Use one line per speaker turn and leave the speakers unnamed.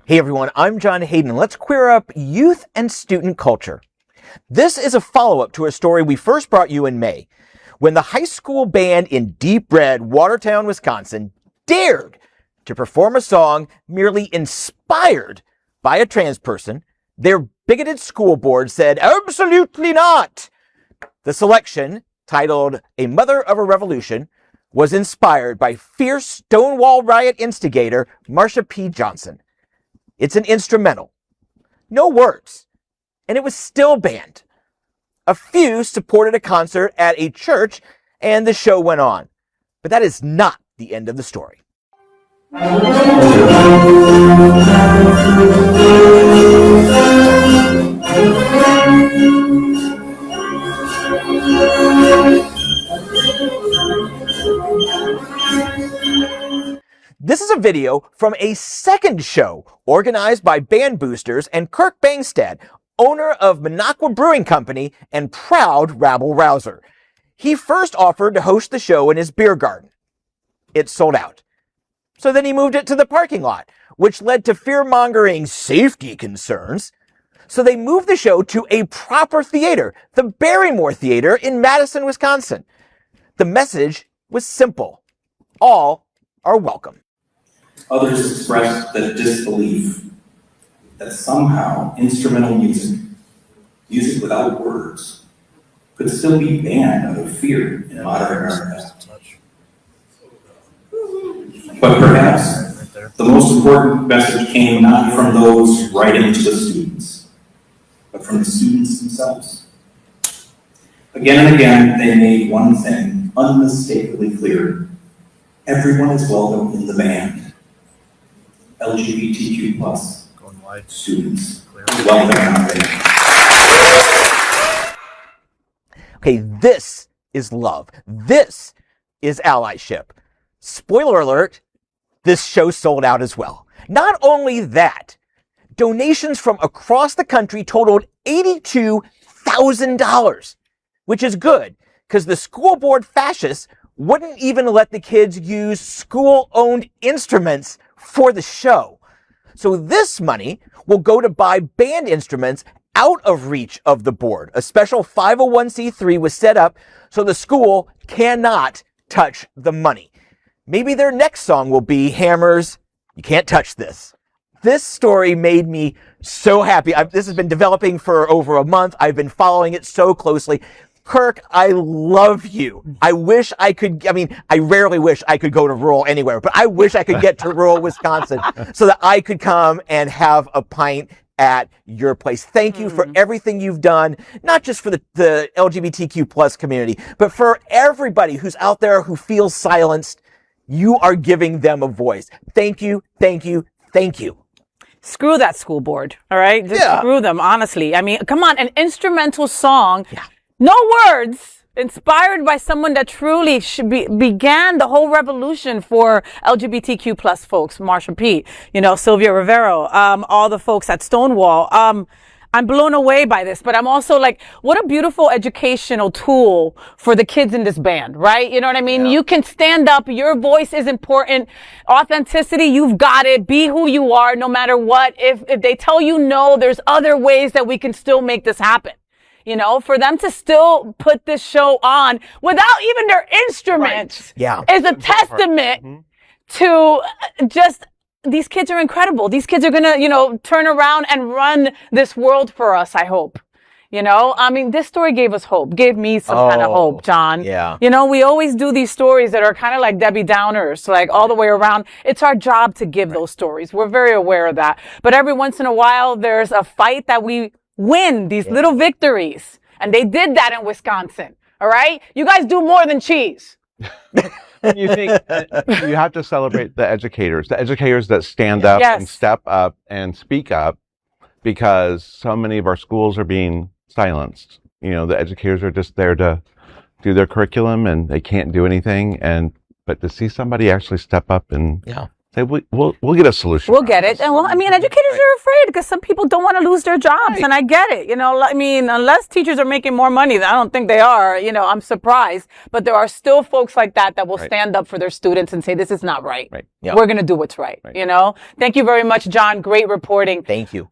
Hey everyone, I'm John Hayden. Let's queer up youth and student culture. This is a follow-up to a story we first brought you in May, when the high school band in Deep Red, Watertown, Wisconsin, dared to perform a song merely inspired by a trans person. Their bigoted school board said, absolutely not! The selection, titled A Mother of a Revolution, was inspired by fierce Stonewall riot instigator Marsha P. Johnson. It's an instrumental. No words. And it was still banned. A few supported a concert at a church, and the show went on. But that is not the end of the story. This is a video from a second show organized by band Boosters and Kirk Bangstad, owner of Minocqua Brewing Company and proud rabble-rouser. He first offered to host the show in his beer garden. It sold out. So then he moved it to the parking lot, which led to fear-mongering safety concerns. So they moved the show to a proper theater, the Barrymore Theater in Madison, Wisconsin. The message was simple. All are welcome.
Others expressed the disbelief that somehow instrumental music without words, could still be banned out of fear in modern America. But perhaps the most important message came not from those writing to the students, but from the students themselves. Again and again, they made one thing unmistakably clear. Everyone is welcome in the band. LGBTQ plus students. Welcome out there.
Okay, this is love. This is allyship. Spoiler alert, this show sold out as well. Not only that, donations from across the country totaled $82,000, which is good because the school board fascists wouldn't even let the kids use school-owned instruments for the show. So this money will go to buy band instruments out of reach of the board. A special 501c3 was set up so the school cannot touch the money. Maybe their next song will be Hammers, You Can't Touch This. This story made me so happy. This has been developing for over a month. I've been following it so closely. Kirk, I love you. I wish I could, I rarely wish I could go to rural anywhere, but I wish I could get to rural Wisconsin so that I could come and have a pint at your place. Thank you for everything you've done, not just for the LGBTQ plus community, but for everybody who's out there who feels silenced. You are giving them a voice. Thank you, thank you, thank you.
Screw that school board, all right? Just screw them, honestly. I mean, come on, an instrumental song. Yeah. No words, inspired by someone that truly began the whole revolution for LGBTQ plus folks, Marsha P., Sylvia Rivero, all the folks at Stonewall. I'm blown away by this, but I'm also like, what a beautiful educational tool for the kids in this band, right? You know what I mean? Yeah. You can stand up. Your voice is important. Authenticity, you've got it. Be who you are, no matter what. If they tell you no, there's other ways that we can still make this happen. For them to still put this show on without even their instruments is a testament to just, these kids are incredible. These kids are going to, turn around and run this world for us, I hope. This story gave us hope, gave me some kind of hope, John.
Yeah.
We always do these stories that are kind of like Debbie Downers, like all the way around. It's our job to give those stories. We're very aware of that. But every once in a while, there's a fight that we win, these little victories. And they did that in Wisconsin. All right? You guys do more than cheese.
You think you have to celebrate the educators that stand up and step up and speak up, because so many of our schools are being silenced. The educators are just there to do their curriculum and they can't do anything. But to see somebody actually step up and Say, we'll get a solution.
We'll get it. And well, I mean, educators are afraid because some people don't want to lose their jobs. And I get it. You know, I mean, unless teachers are making more money, I don't think they are. You know, I'm surprised. But there are still folks like that will stand up for their students and say, this is not right.
Yep.
We're going to do what's right. You know, thank you very much, John. Great reporting.
Thank you.